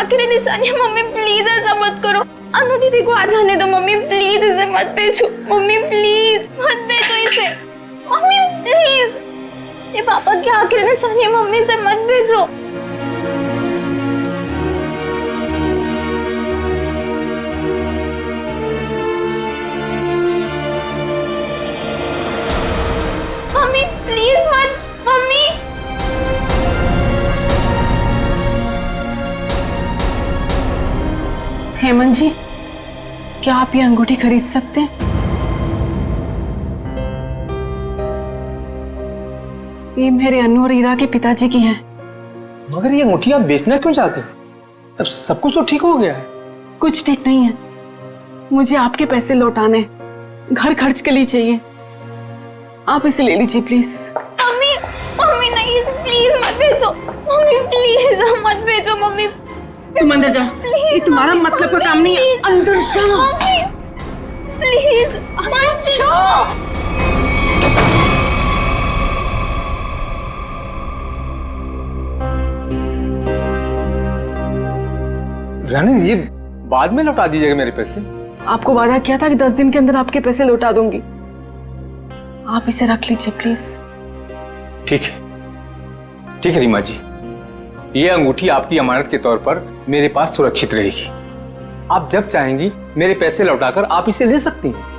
आखिरी निशानी है मम्मी, प्लीज ऐसा मत करो। अनु दीदी को आ जाने दो मम्मी, प्लीज इसे मत भेजो मम्मी, प्लीज मत भेजो इसे मम्मी, प्लीज। ये पापा की आखिरी निशानी है मम्मी, इसे मत भेजो। मम्मी प्लीज मत, मम्मी। हेमंत जी, क्या आप ये अंगूठी खरीद सकते हैं? ये मेरे अनु और ईरा के पिताजी की है। मगर ये अंगूठी आप बेचना क्यों चाहते हो? अब सब कुछ तो ठीक हो गया है। कुछ ठीक नहीं है, मुझे आपके पैसे लौटाने, घर खर्च के लिए चाहिए। आप इसे ले लीजिए प्लीज। मम्मी मम्मी नहीं, प्लीज मत भेजो मम्मी, प्लीज मत भेजो मम्मी। तुम अंदर जा, ये तुम्हारा मतलब का काम नहीं है। अंदर जा मम्मी, प्लीज मत जाओ। रहने दीजिए, बाद में लौटा दीजिएगा मेरे पैसे। आपको वादा किया था कि 10 दिन के अंदर आपके पैसे लौटा दूंगी। आप इसे रख लीजिए प्लीज। ठीक है रीमा जी, ये अंगूठी आपकी अमानत के तौर पर मेरे पास सुरक्षित रहेगी। आप जब चाहेंगी मेरे पैसे लौटाकर आप इसे ले सकती हैं।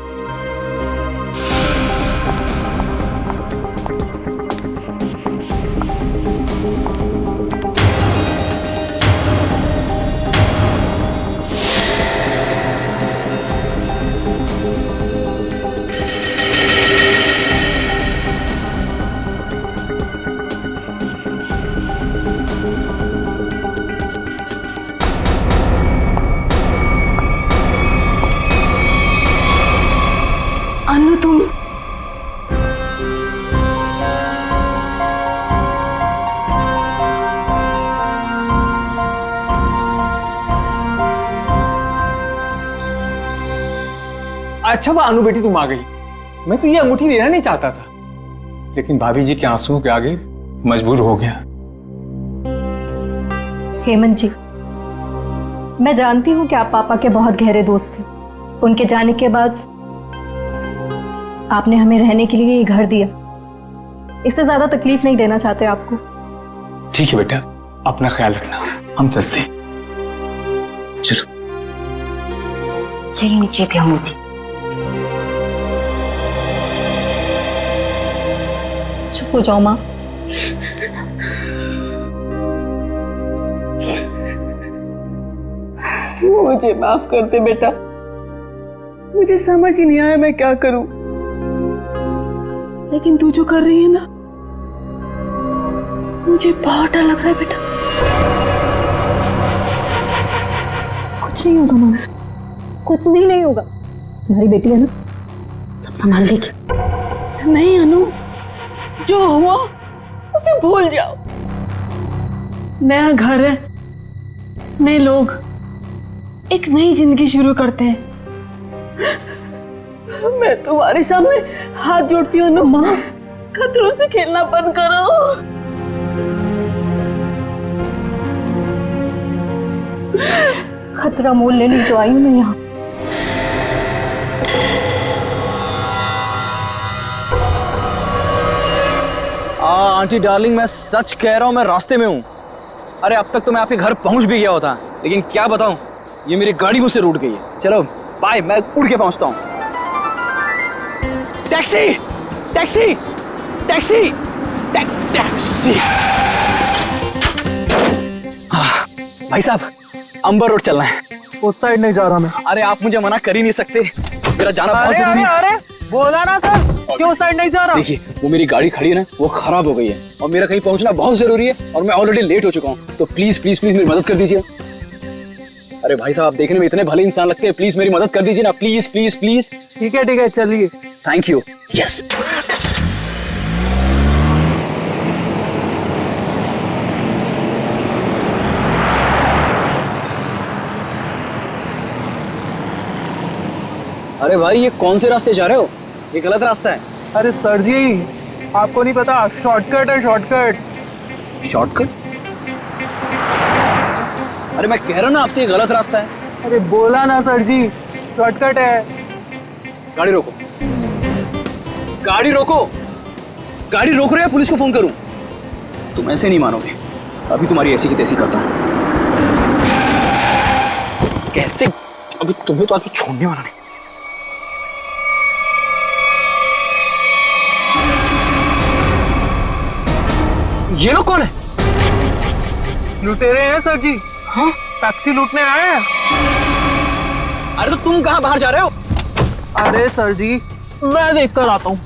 अनु तुम अच्छा वो अनु बेटी तुम आ गई। मैं तो ये अंगूठी लेना नहीं चाहता था, लेकिन भाभी जी के आंसुओं के आगे मजबूर हो गया। हेमंत जी, मैं जानती हूँ कि आप पापा के बहुत गहरे दोस्त थे। उनके जाने के बाद आपने हमें रहने के लिए ये घर दिया। इससे ज्यादा तकलीफ नहीं देना चाहते आपको। ठीक है बेटा, अपना ख्याल रखना, हम चलते हैं। चलो। यही नीचे थी अंगूठी। चुप हो जाओ माँ। मुझे माफ कर दे बेटा, मुझे समझ ही नहीं आया मैं क्या करूं। लेकिन तू जो कर रही है ना, मुझे बहुत डर लग रहा है बेटा। कुछ नहीं होगा मामा, कुछ भी नहीं होगा। तुम्हारी बेटी है ना, सब संभाल लेगी। नहीं अनु, जो हुआ उसे भूल जाओ। नया घर है, नए लोग, एक नई जिंदगी शुरू करते हैं। मैं तुम्हारे सामने हाथ जोड़ती हूँ माँ, खतरों से खेलना बंद करो। खतरा मोल लेने तो आई हूँ मैं यहाँ। आंटी डार्लिंग, मैं सच कह रहा हूँ, मैं रास्ते में हूँ। अरे अब तक तो मैं आपके घर पहुँच भी गया होता, लेकिन क्या बताऊँ, ये मेरी गाड़ी मुझसे रूठ गई है। चलो बाय, मैं उड़ के पहुँचता हूँ। Taxi taxi taxi taxi. भाई साहब, अंबर रोड चलना है। उस साइड नहीं जा रहा मैं। अरे आप मुझे मना कर ही नहीं सकते, मेरा जाना बहुत जरूरी है। अरे बोला ना सर, क्यों साइड नहीं जा रहा? देखिए, वो मेरी गाड़ी खड़ी है ना, वो खराब हो गई है और मेरा कहीं पहुंचना बहुत जरूरी है और मैं ऑलरेडी लेट हो चुका हूँ। तो प्लीज प्लीज प्लीज मेरी मदद कर दीजिए। अरे भाई साहब, आप देखने में इतने भले इंसान लगते हैं, प्लीज मेरी मदद कर दीजिए ना, प्लीज प्लीज प्लीज। ठीक है चलिए। Thank you. यस। अरे भाई, ये कौन से रास्ते जा रहे हो? ये गलत रास्ता है। अरे सर जी, आपको नहीं पता, शॉर्टकट है, शॉर्टकट। शॉर्टकट? अरे मैं कह रहा हूँ ना आपसे, ये गलत रास्ता है। अरे बोला ना सर जी, शॉर्टकट है। गाड़ी रोको, गाड़ी रोको, गाड़ी रोक रहे हैं, पुलिस को फोन करूं? तुम ऐसे नहीं मानोगे, अभी तुम्हारी ऐसी की तैसी करता हूं। कैसे? अभी तुम्हें तो आज छोड़ने वाला नहीं। ये लोग कौन है? लुटेरे हैं सर जी। हाँ? टैक्सी लूटने आए हैं। अरे तो तुम कहाँ बाहर जा रहे हो? अरे सर जी, मैं देख कर आता हूँ।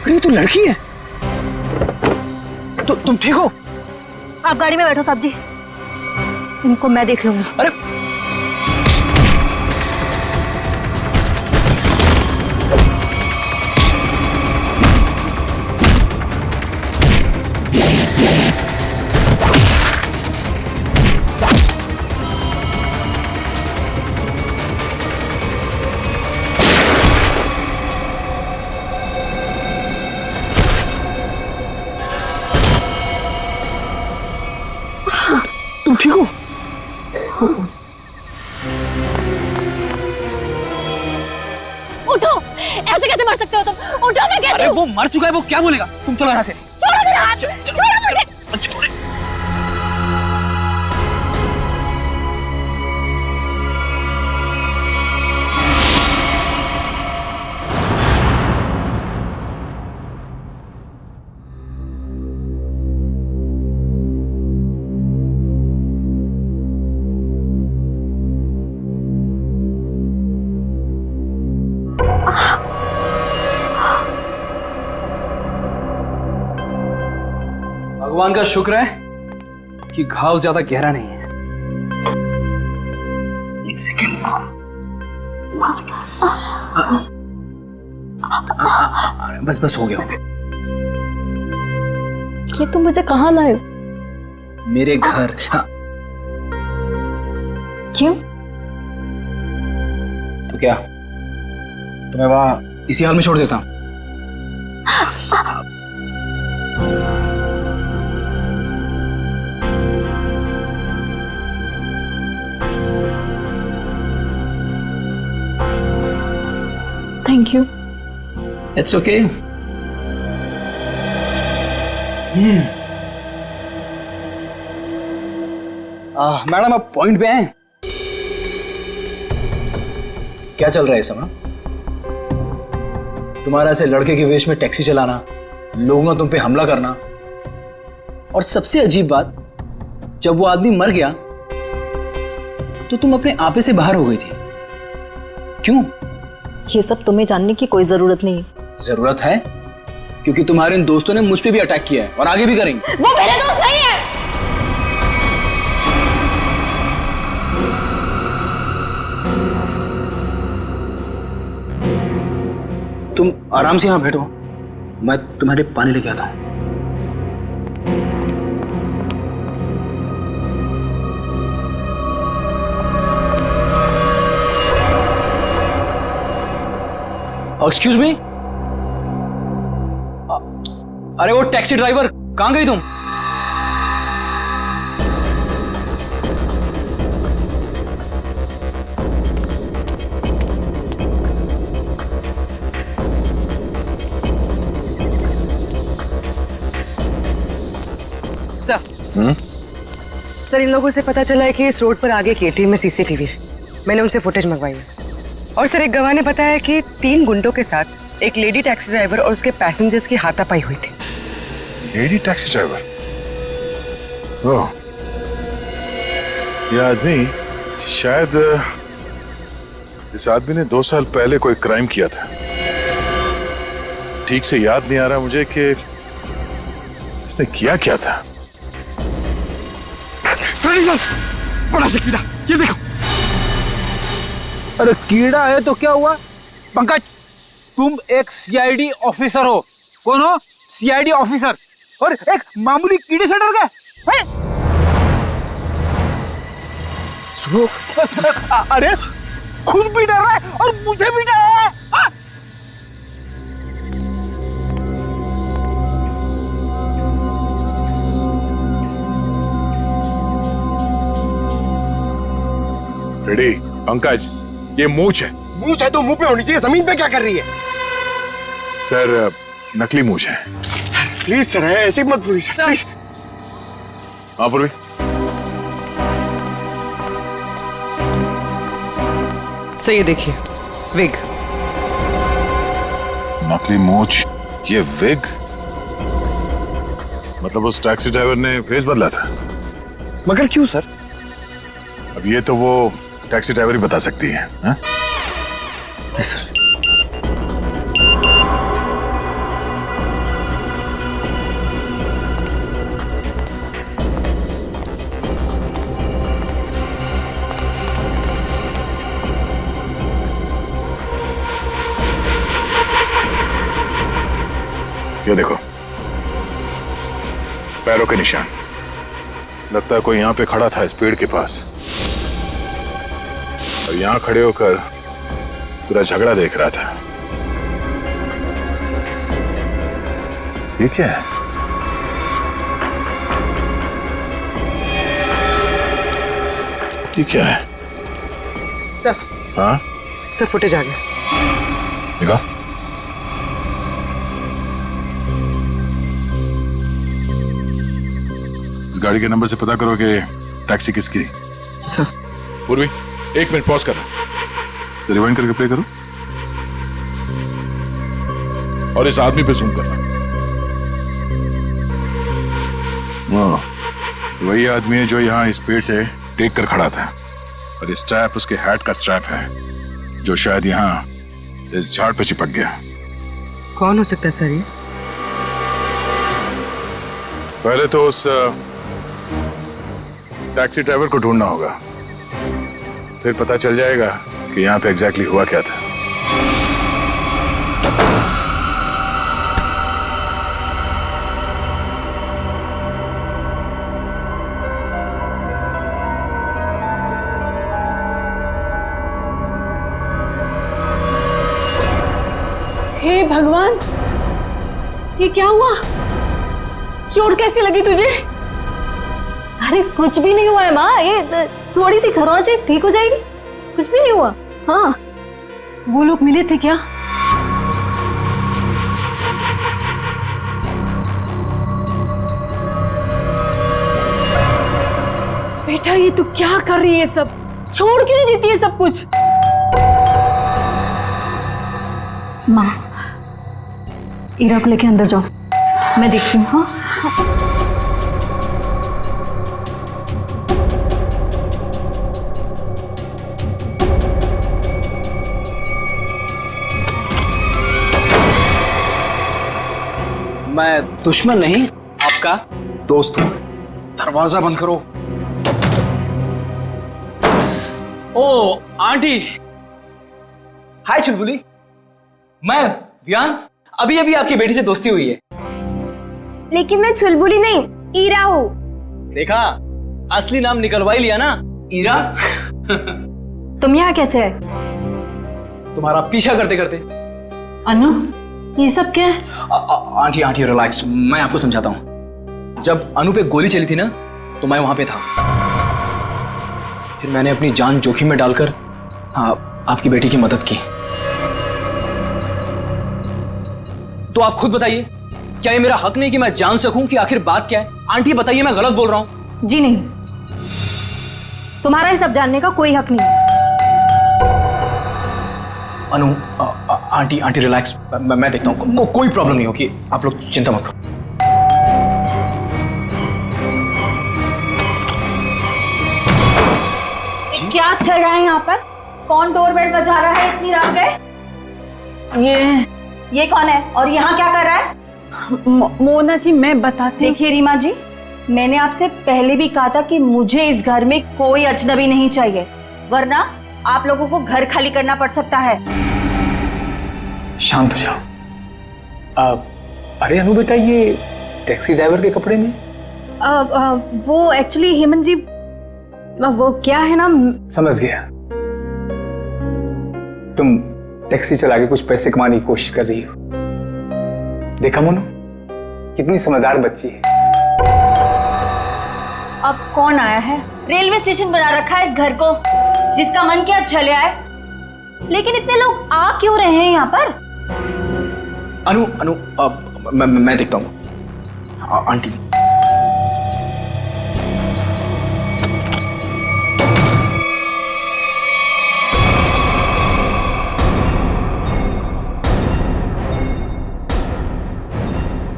अरे ये तो लड़की है। तो तुम ठीक हो? आप गाड़ी में बैठो साहब जी, इनको मैं देख लूंगी। अरे तुम ठीक हो? उठो, ऐसे कैसे मर सकते हो तुम? उठो मैं कहती अरे हूँ। वो मर चुका है, वो क्या बोलेगा? तुम चलो यहाँ से। छोड़ो मेरा हाथ, छोड़ो मुझे। छोड़े। भगवान का शुक्र है कि घाव ज्यादा गहरा नहीं है। एक सेकेंड, बस बस हो गया, हो गया। ये तुम मुझे कहाँ लाए? मेरे घर। हाँ। क्यों? तो क्या तुम्हें वहां इसी हाल में छोड़ देता? Thank you. It's okay. Madam आप पॉइंट पे हैं? क्या चल रहा है इस समय? तुम्हारा ऐसे लड़के के वेश में टैक्सी चलाना, लोगों ने तुम पे हमला करना, और सबसे अजीब बात, जब वो आदमी मर गया तो तुम अपने आपे से बाहर हो गई थी। क्यों? ये सब तुम्हें जानने की कोई जरूरत नहीं है। जरूरत है, क्योंकि तुम्हारे इन दोस्तों ने मुझ पे भी अटैक किया है और आगे भी करेंगे। वो मेरे दोस्त नहीं है। तुम आराम से यहां बैठो, मैं तुम्हारे पानी लेके आता हूं। Excuse me. अरे वो टैक्सी ड्राइवर, कहां गई तुम? सर, इन लोगों से पता चला है कि इस रोड पर आगे केटीएम में सीसीटीवी है। मैंने उनसे फुटेज मंगवाई है। और सर, एक गवाह ने बताया कि 3 गुंडों के साथ एक लेडी टैक्सी ड्राइवर और उसके पैसेंजर्स की हाथापाई हुई थी। Lady taxi driver? ओह, ये आदमी शायद इस आदमी ने 2 साल पहले कोई क्राइम किया था। ठीक से याद नहीं आ रहा मुझे कि इसने किया क्या था। बड़ा सा कीड़ा, ये देखो। अरे कीड़ा है तो क्या हुआ? पंकज, तुम एक सीआईडी ऑफिसर हो। कौन हो? सीआईडी ऑफिसर, और एक मामूली कीड़े से डर गए? सुनो, अरे खुद भी डर रहा है और मुझे भी डर रहा है। हाँ? रेडी पंकज, ये मूंछ है। मूंछ है तो मुंह पे होनी चाहिए, जमीन पे क्या कर रही है? सर, नकली मूंछ है। प्लीज सर, ऐसे मत बोलिए सर, प्लीज। हाँ पूर्वी, सर ये देखिए, विग। नकली मूंछ, ये विग। मतलब उस टैक्सी ड्राइवर ने फेस बदला था। मगर क्यों सर? अब ये तो वो टैक्सी ड्राइवर ही बता सकती है। हाँ? सर ये देखो, पैरों के निशान। लगता है कोई यहाँ पे खड़ा था इस पेड़ के पास, और यहाँ खड़े होकर पूरा झगड़ा देख रहा था। ये क्या है? ये क्या है? सर, हाँ सर फुटेज आ गया। देखा? इस गाड़ी के नंबर से पता करो कि टैक्सी किसकी। सर पूर्वी, 1 मिनट पॉज करना, तो रिवाइंड करके प्ले करो और इस आदमी पे जूम करना। वही आदमी है जो यहाँ इस पेड़ से टेक कर खड़ा था, और इस स्ट्रैप उसके हैट का स्ट्रैप है जो शायद यहाँ इस झाड़ पे चिपक गया। कौन हो सकता है सर ये? पहले तो उस टैक्सी ड्राइवर को ढूंढना होगा, फिर पता चल जाएगा कि यहाँ पे एग्जैक्टली हुआ क्या था। हे भगवान, ये क्या हुआ? चोट कैसी लगी तुझे? अरे कुछ भी नहीं हुआ है माँ, ये थोड़ी सी खरोंच है, ठीक हो जाएगी। कुछ भी नहीं हुआ। हाँ, वो लोग मिले थे क्या? बेटा, ये तू क्या कर रही है? सब छोड़ क्यों नहीं देती है सब कुछ? माँ, ईरा को लेके अंदर जाओ, मैं देखती हूँ। हाँ मैं दुश्मन नहीं, आपका दोस्त हूं। दरवाजा बंद करो। ओ आंटी, हाय चुलबुली। मैं वियान, अभी अभी आपकी बेटी से दोस्ती हुई है। लेकिन मैं चुलबुली नहीं, ईरा हूँ। देखा, असली नाम निकलवा ही लिया ना, ईरा। तुम यहाँ कैसे है? तुम्हारा पीछा करते करते। अनु, ये सब क्या है? आंटी आंटी रिलैक्स, मैं आपको समझाता हूँ। जब अनु पे गोली चली थी ना, तो मैं वहां पे था। फिर मैंने अपनी जान जोखिम में डालकर आपकी बेटी की मदद की। तो आप खुद बताइए, क्या ये मेरा हक नहीं कि मैं जान सकूं कि आखिर बात क्या है? आंटी बताइए, मैं गलत बोल रहा हूं? जी नहीं, तुम्हारा ये सब जानने का कोई हक नहीं। अनु, आंटी आंटी रिलैक्स, मैं देखता हूँ। कोई प्रॉब्लम नहीं होगी, आप लोग चिंता मत करो। क्या चल रहा है यहाँ पर? कौन डोरबेल बजा रहा है इतनी रात गए? ये कौन है और यहाँ क्या कर रहा है? मोना जी मैं बताती हूँ। देखिए रीमा जी, मैंने आपसे पहले भी कहा था कि मुझे इस घर में कोई अजनबी नहीं चाहिए, वरना आप लोगों को घर खाली करना पड़ सकता है। शांत हो जाओ। अरे अनु बेटा, ये टैक्सी ड्राइवर के कपड़े में? वो एक्चुअली हेमंत जी, वो क्या है ना, समझ गया, तुम टैक्सी चला के कुछ पैसे कमाने की कोशिश कर रही हो। देखा मोनू, कितनी समझदार बच्ची है। अब कौन आया है? रेलवे स्टेशन बना रखा है इस घर को, जिसका मन किया चले आए। लेकिन इतने लोग आ क्यों रहे हैं यहाँ पर? अनु अनु मैं देखता हूँ। Aunty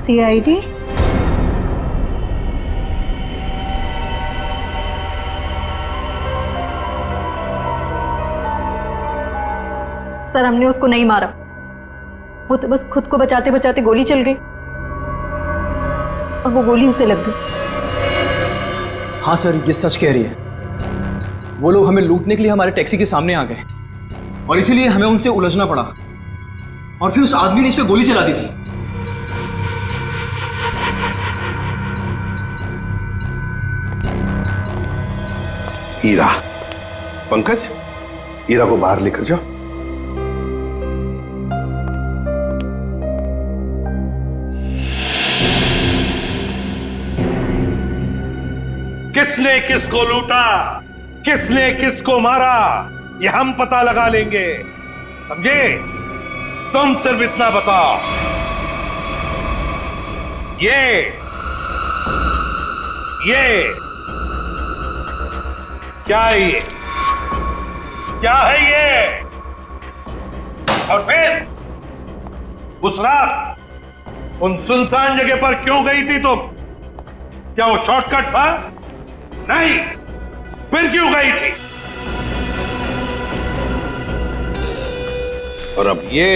CID? सर हमने उसको नहीं मारा, वो तो बस खुद को बचाते बचाते गोली चल गई और वो गोली उसे लग गई। हाँ सर, ये सच कह रही है। वो लोग हमें लूटने के लिए हमारे टैक्सी के सामने आ गए और इसीलिए हमें उनसे उलझना पड़ा, और फिर उस आदमी ने इस पे गोली चला दी थी। ईरा, पंकज, ईरा को बाहर लेकर जाओ। किसने किसको लूटा, किसने किसको मारा, ये हम पता लगा लेंगे, समझे? तुम सिर्फ इतना बताओ, ये क्या है? ये क्या है ये? और फिर उस रात उन सुनसान जगह पर क्यों गई थी तुम? क्या वो शॉर्टकट था? नहीं, फिर क्यों गई थी? और अब ये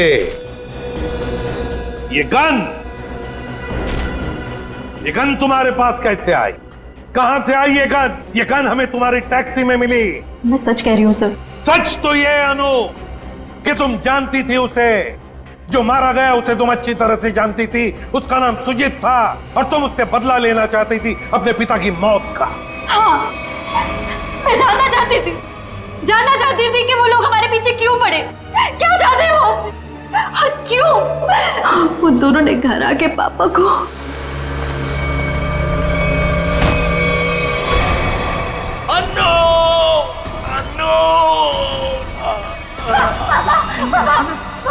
गन तुम्हारे पास कैसे आई? कहां से आई ये गन? ये गन हमें तुम्हारी टैक्सी में मिली। मैं सच कह रही हूँ सर। सच तो ये अनु कि तुम जानती थी उसे, जो मारा गया उसे तुम अच्छी तरह से जानती थी। उसका नाम सुजीत था और तुम उससे बदला लेना चाहती थी अपने पिता की मौत का। हाँ, मैं जानना चाहती थी कि वो लोग हमारे पीछे क्यों पड़े, क्या चाहते हैं वो हमसे और क्यों। वो दोनों ने घर आके पापा को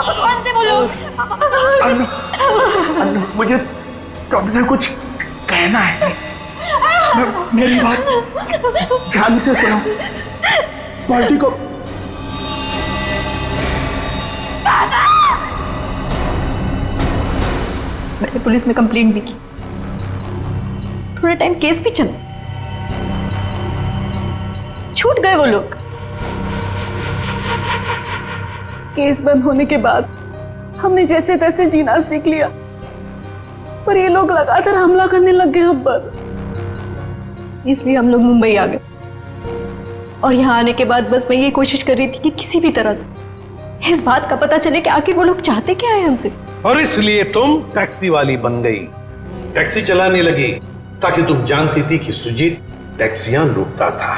कौन थे वो लोग? अन्नू, मुझे तुमसे कुछ कहना है। मेरी बात ध्यान से सुनो। पार्टी को मैंने पुलिस में कंप्लेंट भी की, थोड़ा टाइम केस भी चला, छूट गए वो लोग। केस बंद होने के बाद हमने जैसे तैसे जीना सीख लिया, पर ये लोग लगातार हमला करने लग गए हम पर। इसलिए हम लोग मुंबई आ गए और यहाँ आने के बाद बस मैं ये कोशिश कर रही थी कि किसी भी तरह से इस बात का पता चले कि आखिर वो लोग चाहते क्या है हमसे। और इसलिए तुम टैक्सी वाली बन गई, टैक्सी चलाने लगी, ताकि तुम जानती थी कि सुजीत टैक्सियां लूटता था।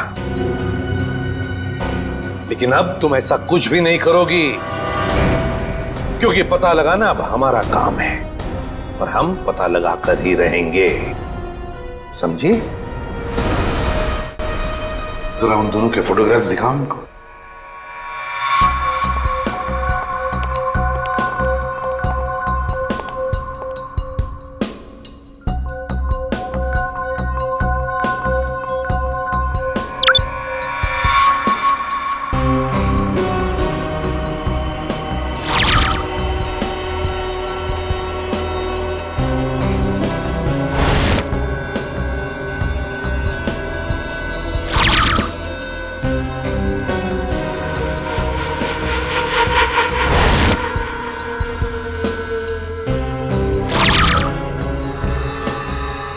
लेकिन अब तुम ऐसा कुछ भी नहीं करोगी, क्योंकि पता लगाना अब हमारा काम है और हम पता लगा कर ही रहेंगे, समझी? जरा उन दोनों के फोटोग्राफ्स दिखाओ उनको।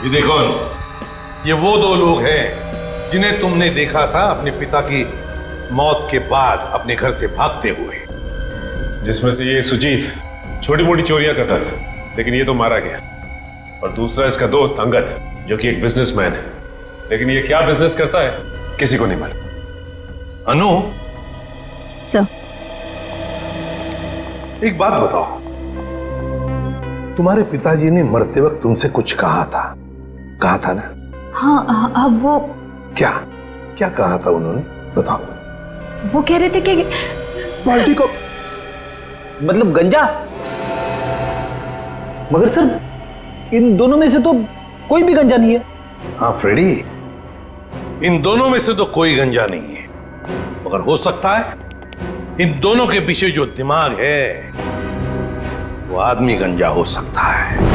ये कौन? ये वो दो लोग हैं जिन्हें तुमने देखा था अपने पिता की मौत के बाद अपने घर से भागते हुए। जिसमें से ये सुजीत छोटी मोटी चोरियां करता था, लेकिन ये तो मारा गया। और दूसरा इसका दोस्त अंगद, जो कि एक बिजनेसमैन है, लेकिन ये क्या बिजनेस करता है किसी को नहीं मालूम। अनु, सर, एक बात बताओ, तुम्हारे पिताजी ने मरते वक्त तुमसे कुछ कहा था ना? हाँ, वो क्या क्या कहा था उन्होंने, बताओ। वो कह रहे थे कि बाल्टी को मतलब गंजा? मगर सर, इन दोनों में से तो कोई भी गंजा नहीं है। हाँ फ्रेडी, इन दोनों में से तो कोई गंजा नहीं है, मगर हो सकता है इन दोनों के पीछे जो दिमाग है वो आदमी गंजा हो सकता है।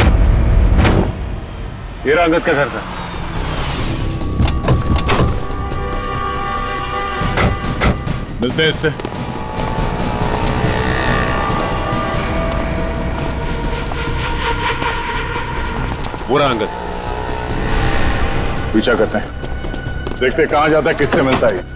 ये रहा अंगद का घर था। मिलते हैं इससे। वो रहा अंगद। पीछा करते हैं, देखते हैं कहां जाता है, किससे मिलता है।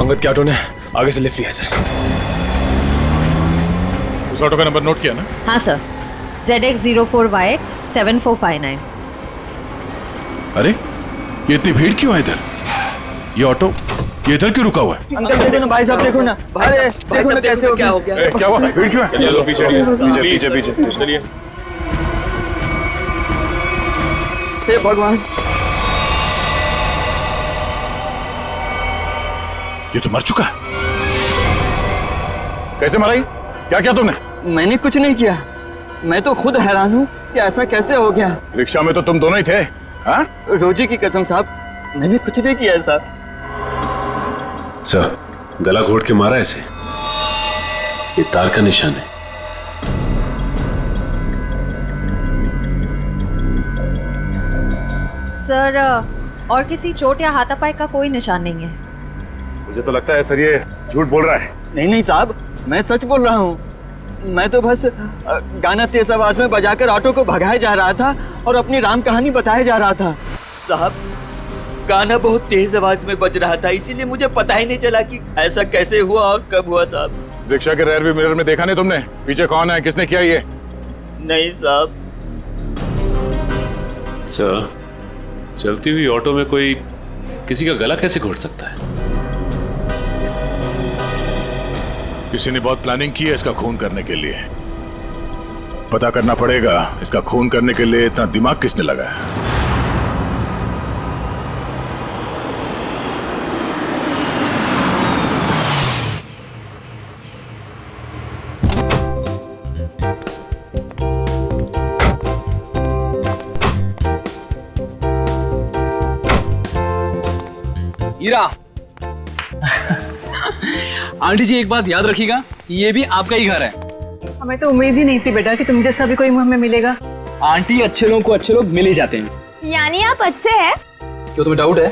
अंगद के ऑटो ने आगे से लिफ्ट लिया है सर। उस ऑटो का नंबर नोट किया ना? हाँ सर, ZX04YX 7459। अरे ये इतनी भीड़ क्यों है इधर? ये ऑटो ये इधर क्यों रुका हुआ है? अंकल देखो ना, भाई साहब देखो ना, देखो ना कैसे हो गया। क्या हुआ? भीड़ क्यों है? चलो पीछे पीछे पीछे पीछे चलिए। हे भगवान, ये तो मर चुका है। कैसे मरा? क्या किया तुमने? मैंने कुछ नहीं किया, मैं तो खुद हैरान हूँ कि ऐसा कैसे हो गया। रिक्शा में तो तुम दोनों ही थे। हाँ? रोजी की कसम साहब, मैंने कुछ नहीं किया साहब। सर, गला घोट के मारा इसे। ये तार का निशान है। सर, और किसी चोट या हाथापाई का कोई निशान नहीं है। मुझे तो लगता है सर ये झूठ बोल रहा है। नहीं नहीं साहब, मैं सच बोल रहा हूँ। मैं तो बस गाना तेज आवाज में बजाकर ऑटो को भगाया जा रहा था और अपनी राम कहानी बताया जा रहा था। साहब, गाना बहुत तेज आवाज में बज रहा था, इसीलिए मुझे पता ही नहीं चला कि ऐसा कैसे हुआ और कब हुआ। साहब, रिक्शा के रेयर व्यू मिरर में देखा नहीं तुमने? पीछे कौन है, किसने किया ये? नहीं साहब। सर, चलती हुई ऑटो में कोई किसी का गला कैसे घोट सकता है? किसी ने बहुत प्लानिंग की है इसका खून करने के लिए। पता करना पड़ेगा इसका खून करने के लिए इतना दिमाग किसने लगाया। ईरा, आंटी जी एक बात याद रखिएगा, ये भी आपका ही घर है। हमें तो उम्मीद ही नहीं थी बेटा कि तुम जैसा भी कोई हमें मिलेगा। आंटी, अच्छे लोगों को अच्छे लोग मिल ही जाते हैं। यानी आप अच्छे हैं? क्यों, तुम्हें डाउट है?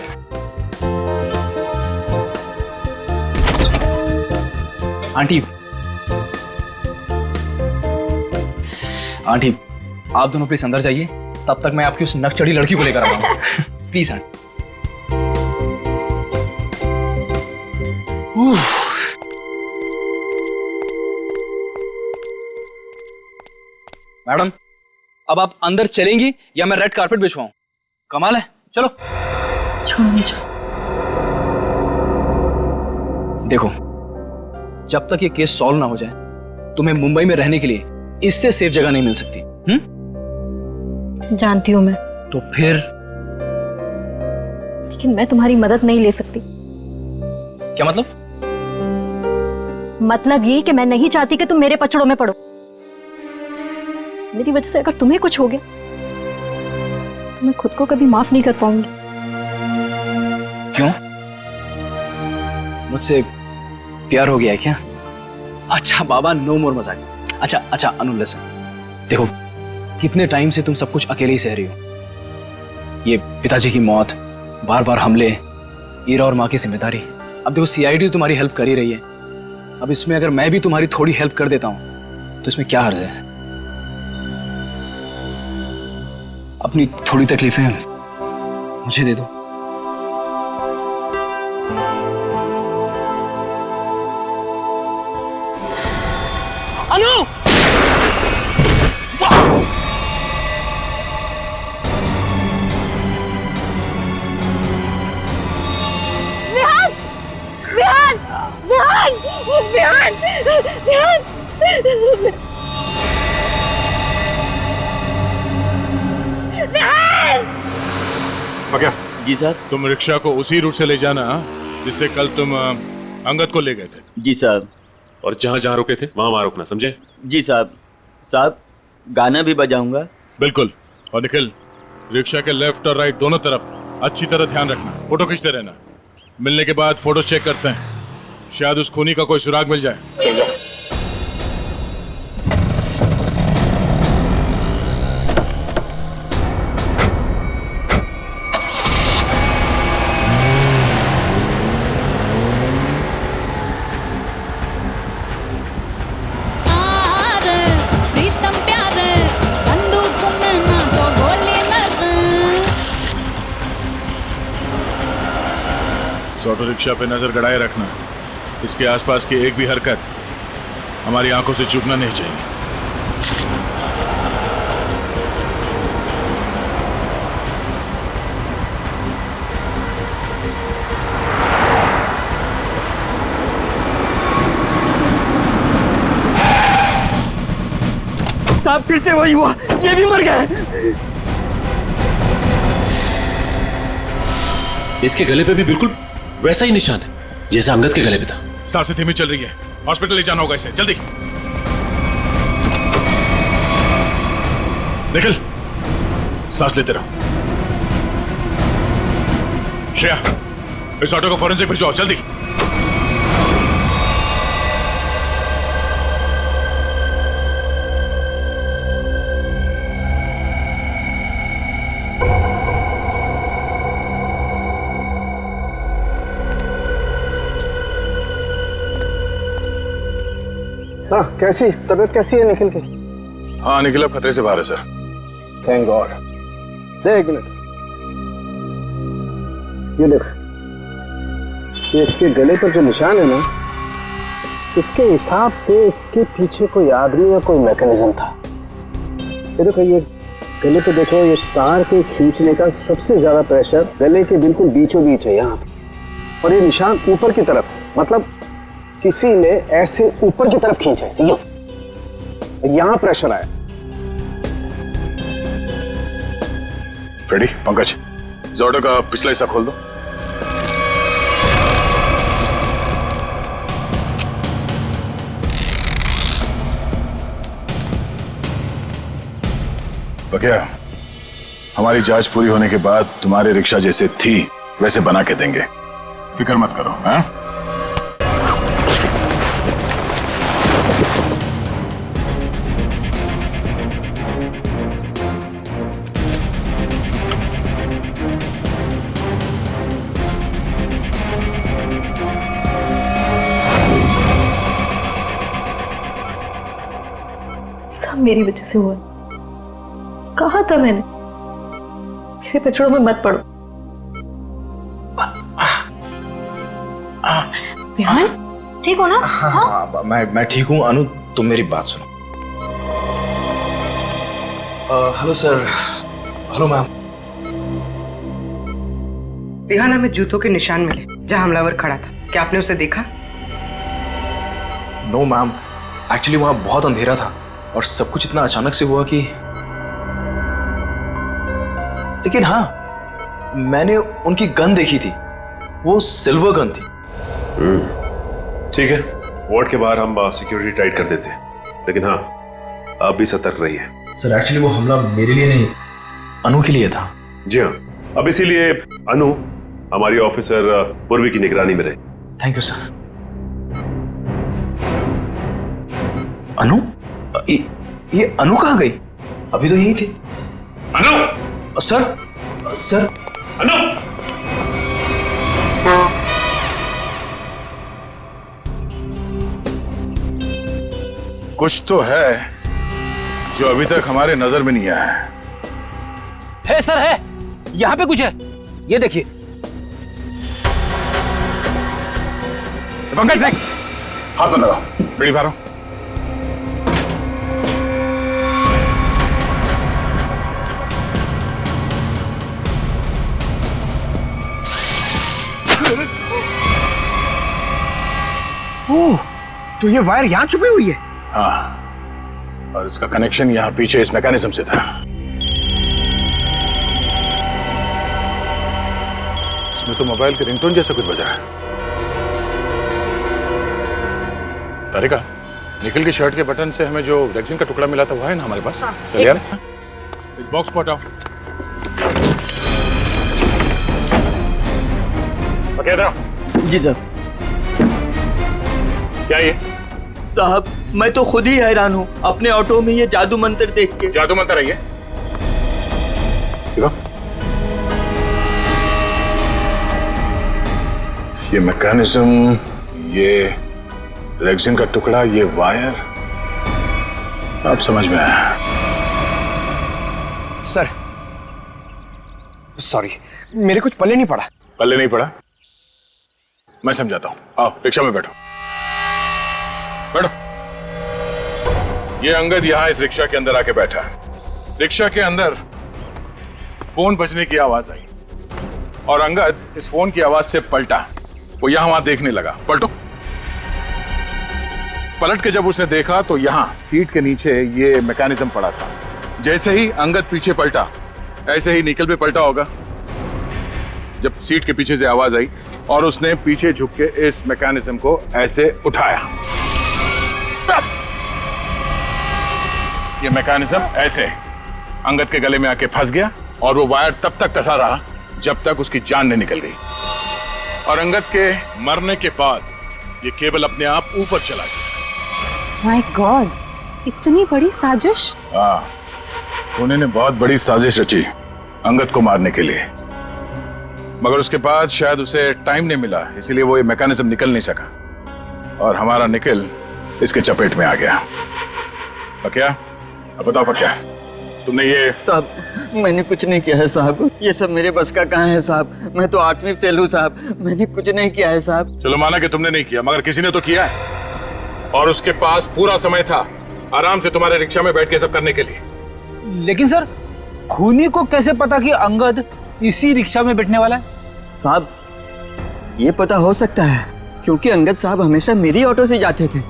आंटी, आंटी आप दोनों प्लीज अंदर जाइए, तब तक मैं आपकी उस नकचढ़ी लड़की को लेकर आऊंगा। Please aunty. मैडम, अब आप अंदर चलेंगी या मैं रेड कारपेट बिछवाऊं? कमाल है, चलो। छोड़ मुझे। देखो, जब तक ये केस सॉल्व ना हो जाए, तुम्हें मुंबई में रहने के लिए इससे सेफ जगह नहीं मिल सकती। जानती हूँ मैं। तो फिर लेकिन मैं तुम्हारी मदद नहीं ले सकती। क्या मतलब? मतलब ये कि मैं नहीं चाहती कि तुम मेरे पचड़ों में पड़ो। मेरी वजह से अगर तुम्हें कुछ हो गया तो मैं खुद को कभी माफ नहीं कर पाऊंगी। क्यों? मुझसे प्यार हो गया है क्या? अच्छा बाबा, नो मोर मजाक। अच्छा अनु लिसन, देखो कितने टाइम से तुम सब कुछ अकेले ही सह रही हो। ये पिताजी की मौत, बार बार हमले, ईरा और माँ की जिम्मेदारी। अब देखो सीआईडी तुम्हारी हेल्प कर ही रही है, अब इसमें अगर मैं भी तुम्हारी थोड़ी हेल्प कर देता हूं तो इसमें क्या हर्ज है? अपनी थोड़ी तकलीफें मुझे दे दो। अनु! विहान! विहान! विहान! विहान! विहान! विहान! क्या? जी सर। तुम रिक्शा को उसी रूट से ले जाना जिससे कल तुम अंगद को ले गए थे। जी साहब। और जहां जहां रुके थे वहां वहां रुकना, समझे? जी साहब। साहब गाना भी बजाऊंगा। बिल्कुल। और निखिल, रिक्शा के लेफ्ट और राइट दोनों तरफ अच्छी तरह ध्यान रखना, फोटो खींचते रहना। मिलने के बाद फोटो चेक करते हैं, शायद उस खूनी का कोई सुराग मिल जाए। चल जाओ। ऑटो रिक्शा पे नजर गड़ाए रखना, इसके आसपास की एक भी हरकत हमारी आंखों से चूकना नहीं चाहिए। साहब फिर से वही हुआ, ये भी मर गए। इसके गले पे भी बिल्कुल वैसा ही निशान है जैसा अंगद के गले पे था। सांसें धीमी चल रही है, हॉस्पिटल ले जाना होगा इसे, जल्दी। निखिल, सांस लेते रहो। श्रेया, इस ऑटो को फॉरेंसिक भिजवाओ, जल्दी। हाँ, कैसी तबीयत कैसी है निखिल की? हाँ, निखिल अब खतरे से बाहर है सर। Thank God. देख मिनट, ये देख, ये इसके गले पर जो निशान है ना, इसके हिसाब से इसके पीछे कोई आदमी या कोई मैकेनिज्म था। ये देखो, ये गले पे देखो, ये तार के खींचने का सबसे ज्यादा प्रेशर गले के बिल्कुल बीचों बीच है यहाँ, और ये निशान ऊपर की तरफ, मतलब किसी ने ऐसे ऊपर की तरफ खींचा है, यहां प्रेशर आया। फ्रेडी, पंकज, इस ऑटो का पिछला हिस्सा खोल दो। बकिया, हमारी जांच पूरी होने के बाद तुम्हारे रिक्शा जैसे थी वैसे बना के देंगे, फिक्र मत करो। हाँ? सब मेरी वजह से हुआ। कहा था मैंने, मेरे पचड़ों में मत पड़ो। विहान, ठीक हो ना? हाँ, मैं ठीक हूँ। अनु, तुम मेरी बात सुनो। Hello sir. Hello ma'am. Vihaan, में जूतों के निशान मिले जहां हमलावर खड़ा था, क्या आपने उसे देखा? नो मैम, एक्चुअली वहां बहुत अंधेरा था और सब कुछ इतना अचानक से हुआ कि, लेकिन हाँ, मैंने उनकी गन देखी थी, वो सिल्वर गन थी। ठीक है, वार्ड के बाहर हम सिक्योरिटी टाइट कर देते हैं, लेकिन हाँ आप भी सतर्क रहिए। सर एक्चुअली वो हमला मेरे लिए नहीं, अनु के लिए था। जी हाँ, अब इसीलिए अनु हमारी ऑफिसर पूर्वी की निगरानी में रहे। Thank you sir. अनु? ये अनु कहाँ गई? अभी तो यही थी। अनु! सर अनु! कुछ तो है जो अभी तक हमारे नजर में नहीं आया है। सर है, यहाँ पे कुछ है, ये देखिए। पंकज देख, हाथ में लगाओ, बीड़ी भरो। ओह, तो ये वायर यहाँ छुपी हुई है। हाँ, और इसका कनेक्शन यहाँ पीछे इस मैकेनिज्म से था। इसमें तो मोबाइल के रिंगटोन जैसा कुछ बजा है। तारिका, निकल की शर्ट के बटन से हमें जो रेक्सिन का टुकड़ा मिला था वो है ना हमारे पास? चलिए यार, इस बॉक्स को हटाओ। जी सर। क्या ये? साहब मैं तो खुद ही हैरान हूँ अपने ऑटो में ये जादू मंत्र देख के। जादू मंत्र है ये मैकेनिज्म, ये रेक्सिन का टुकड़ा, ये वायर, अब समझ में आया। सर सॉरी, मेरे कुछ पल्ले नहीं पड़ा। पल्ले नहीं पड़ा? मैं समझाता हूं, आओ रिक्शा में बैठो। बैठो। ये अंगद यहां इस रिक्शा के अंदर आके बैठा है। रिक्शा के अंदर फोन बजने की आवाज आई और अंगद इस फोन की आवाज से पलटा। वो यहां वहां देखने लगा। पलटो। पलट के जब उसने देखा तो यहां सीट के नीचे ये मैकेनिज्म पड़ा था। जैसे ही अंगद पीछे पलटा, ऐसे ही निकल पे पलटा होगा जब सीट के पीछे से आवाज आई और उसने पीछे झुक के इस मैकेनिज्म को ऐसे उठाया। ये मैकेनिज्म ऐसे अंगद के गले में आके फंस गया और वो वायर तब तक कसा रहा जब तक उसकी जान नहीं निकल गई। और अंगद के मरने के बाद ये केबल अपने आप ऊपर चला गया। माय गॉड, इतनी बड़ी साजिश। हाँ, उन्होंने बहुत बड़ी साजिश रची अंगद को मारने के लिए, मगर उसके बाद शायद उसे टाइम नहीं मिला, इसीलिए वो ये मैकेनिज्म निकल नहीं सका और हमारा निकल इसके चपेट में आ गया। क्या? अब बताओ क्या तुमने ये? साहब मैंने कुछ नहीं किया है साहब, ये सब मेरे बस का कहाँ है साहब। मैं तो 8वीं फेल हूँ साहब, मैंने कुछ नहीं किया है साहब। चलो माना कि तुमने नहीं किया, मगर किसी ने तो किया है और उसके पास पूरा समय था आराम से तुम्हारे रिक्शा में बैठ के सब करने के लिए। लेकिन सर, खूनी को कैसे पता कि अंगद इसी रिक्शा में बैठने वाला है? साहब ये पता हो सकता है क्योंकि अंगद साहब हमेशा मेरी ऑटो से जाते थे।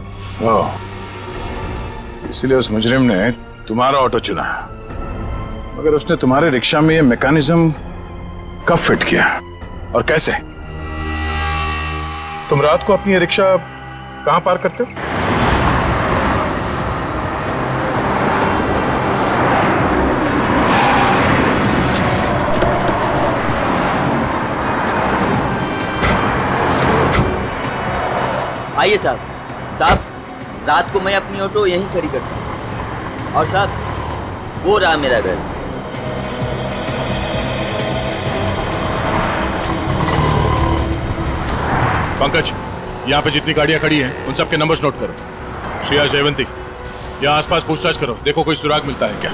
इसलिए उस मुजरिम ने तुम्हारा ऑटो चुना, मगर उसने तुम्हारे रिक्शा में ये मैकेनिज्म कब फिट किया और कैसे? तुम रात को अपनी ये रिक्शा कहां पार्क करते हो? आइए साहब। साहब रात को मैं अपनी ऑटो यहीं खड़ी करता हूँ और साहब वो रहा मेरा घर। पंकज, यहाँ पे जितनी गाड़ियाँ खड़ी हैं उन सब के नंबर्स नोट करो। श्रेया, जयवंती, यहाँ आसपास पूछताछ करो, देखो कोई सुराग मिलता है क्या।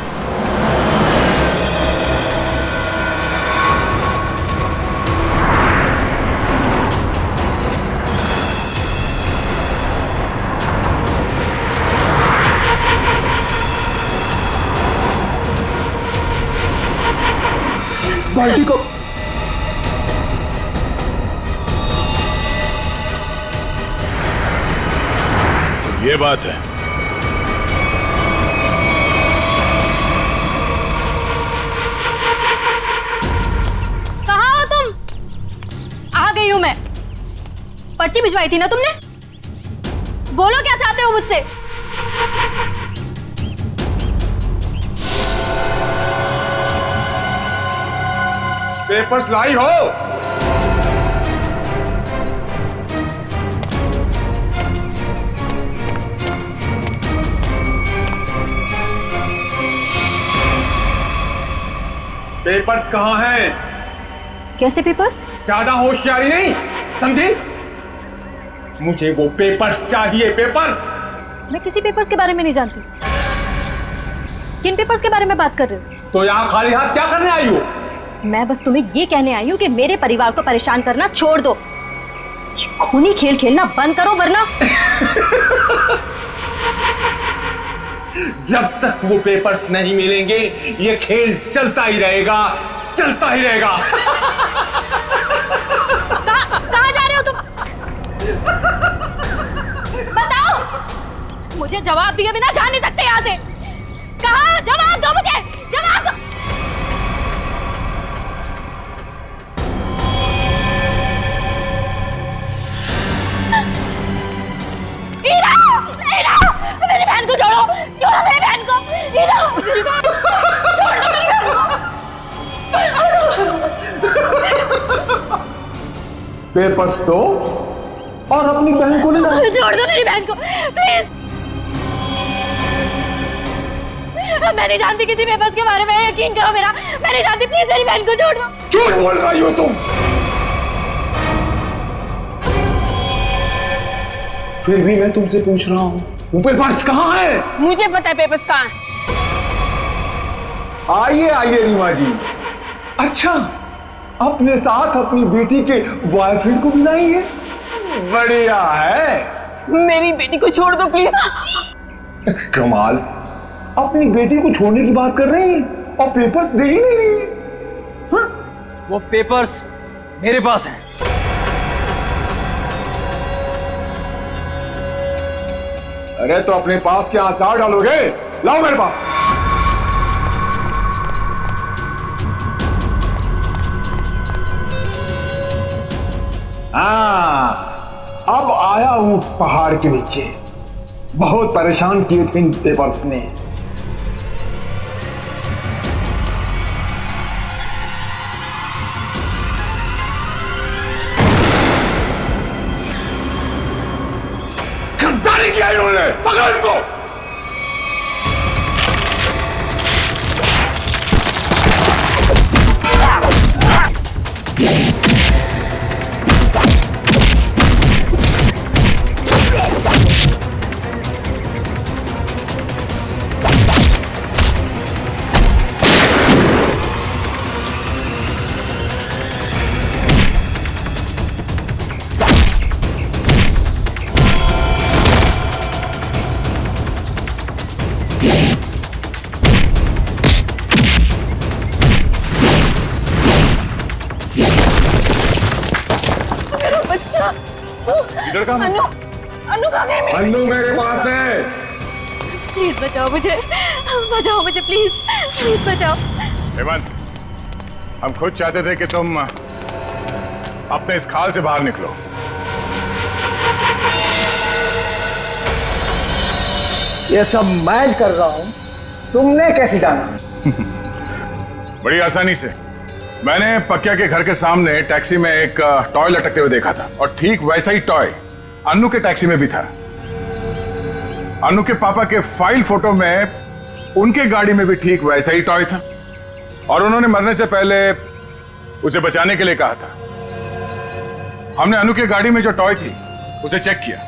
बाल्टी को ये बात है। कहाँ चिट्ठी भिजवाई थी ना तुमने? बोलो क्या चाहते हो मुझसे? पेपर्स लाई हो? पेपर्स कहाँ हैं? कैसे पेपर्स? ज्यादा होशियारी नहीं, समझी? मुझे वो पेपर्स चाहिए, पेपर्स। मैं किसी पेपर्स के बारे में नहीं जानती। किन पेपर्स के बारे में बात कर रहे हो? तो यहाँ खाली हाथ क्या करने आई हो? मैं बस तुम्हें ये कहने आई हूँ कि मेरे परिवार को परेशान करना छोड़ दो। ये खूनी खेल खेलना बंद करो वरना जब तक वो पेपर्स नहीं मिलेंगे ये खेल चलता ही रहेगा, चलता ही रहेगा। कहाँ जा रहे हो तुम? बताओ, मुझे जवाब दिए बिना जा नहीं सकते यहाँ से। कहाँ? जवाब दो मुझे, जवाब दो। हीरा, हीरा, मेरी बहन को छोड़ो, छोड़ो मेरी बहन को। हीरा, मेरी बहन को छोड़ दो, मेरी बहन को। पेपर्स दो और अपनी बहन को ले जाओ। छोड़ दो मेरी बहन को, प्लीज। मैं नहीं जानती किसी पेपर्स के बारे में, यकीन करो मेरा, मैं नहीं जानती। प्लीज मेरी बहन को छोड़ दो। झूठ बोल रही हो तुम। फिर भी मैं तुमसे पूछ रहा हूँ, वो पेपर्स कहाँ है? मुझे पता है पेपर्स कहाँ है। आइए आइए रीमा जी। अच्छा, अपने साथ अपनी बेटी के बॉयफ्रेंड को भी लाएंगे? बढ़िया है। मेरी बेटी को छोड़ दो प्लीज। कमाल, अपनी बेटी को छोड़ने की बात कर रही हैं और पेपर्स दे ही नहीं रही। हाँ? वो पेपर्स मेरे पास हैं। अरे तो अपने पास क्या अचार डालोगे? लाओ मेरे पास। हाँ, अब आया हूं पहाड़ के नीचे। बहुत परेशान किए थे इन पेपर्स ने। गद्दारी किया इन्होंने, पकड़ो इनको। इधर कहाँ? अनु कहाँ गई मेरी? अन्नू मेरे पास है। प्लीज बचाओ मुझे, बचाओ मुझे, प्लीज प्लीज बचाओ। हेमंत, हम खुद चाहते थे कि तुम अपने इस खाल से बाहर निकलो। ये सब मैं कर रहा हूं, तुमने कैसे जाना? बड़ी आसानी से। मैंने पक्या के घर के सामने टैक्सी में एक टॉय लटकते हुए देखा था और ठीक वैसा ही टॉय अन्नू के टैक्सी में भी था। अन्नू के पापा के फाइल फोटो में उनके गाड़ी में भी ठीक वैसा ही टॉय था और उन्होंने मरने से पहले उसे बचाने के लिए कहा था। हमने अन्नू के गाड़ी में जो टॉय थी उसे चेक किया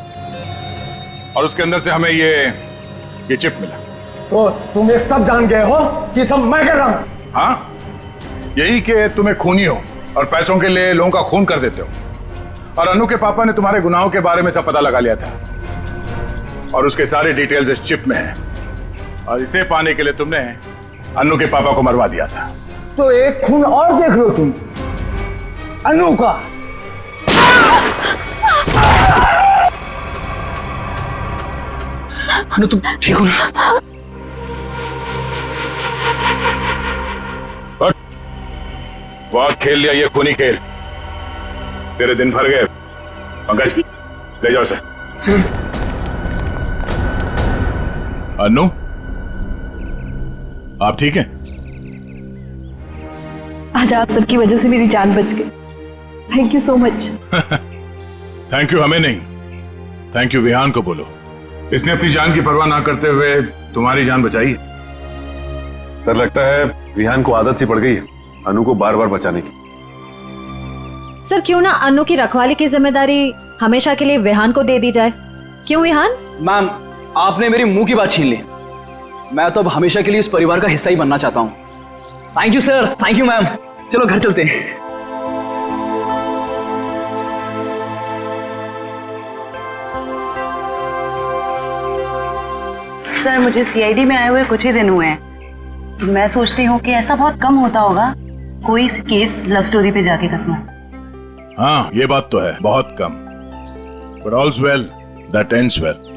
और उसके अंदर से हमें ये चिप मिला। तो तुम ये सब जान गए हो कि सब मैं कर रहा हूं? हाँ, यही कि तुम्हें खूनी हो और पैसों के लिए लोगों का खून कर देते हो। और अन्नू के पापा ने तुम्हारे गुनाहों के बारे में सब पता लगा लिया था और उसके सारे डिटेल्स इस चिप में हैं और इसे पाने के लिए तुमने अन्नू के पापा को मरवा दिया था। तो एक खून और देख लो तुम, अनु का। अनु तुम ठीक हो ना? बहुत खेल लिया ये खूनी खेल, तेरे दिन भर गए पंकज। ले जाओ इसे। अनु, आप ठीक हैं? आज आप सबकी वजह से मेरी जान बच गई। Thank you so much. Thank you हमें नहीं, थैंक यू विहान को बोलो। इसने अपनी जान की परवाह ना करते हुए तुम्हारी जान बचाई है। सर लगता है विहान को आदत सी पड़ गई है अनु को बार बार बचाने की। सर क्यों ना अनु की रखवाली की जिम्मेदारी हमेशा के लिए विहान को दे दी जाए। क्यों विहान? मैम, आपने मेरी मुंह की बात छीन ली। मैं तो अब हमेशा के लिए इस परिवार का हिस्सा ही बनना चाहता हूँ। Thank you sir, thank you ma'am. चलो घर चलते हैं। सर मुझे सीआईडी में आए हुए कुछ ही दिन हुए हैं। मैं सोचती हूँ कि ऐसा बहुत कम होता होगा कोई केस लव स्टोरी पे जाके खत्म। हाँ ये बात तो है, बहुत कम। But all's well that ends well.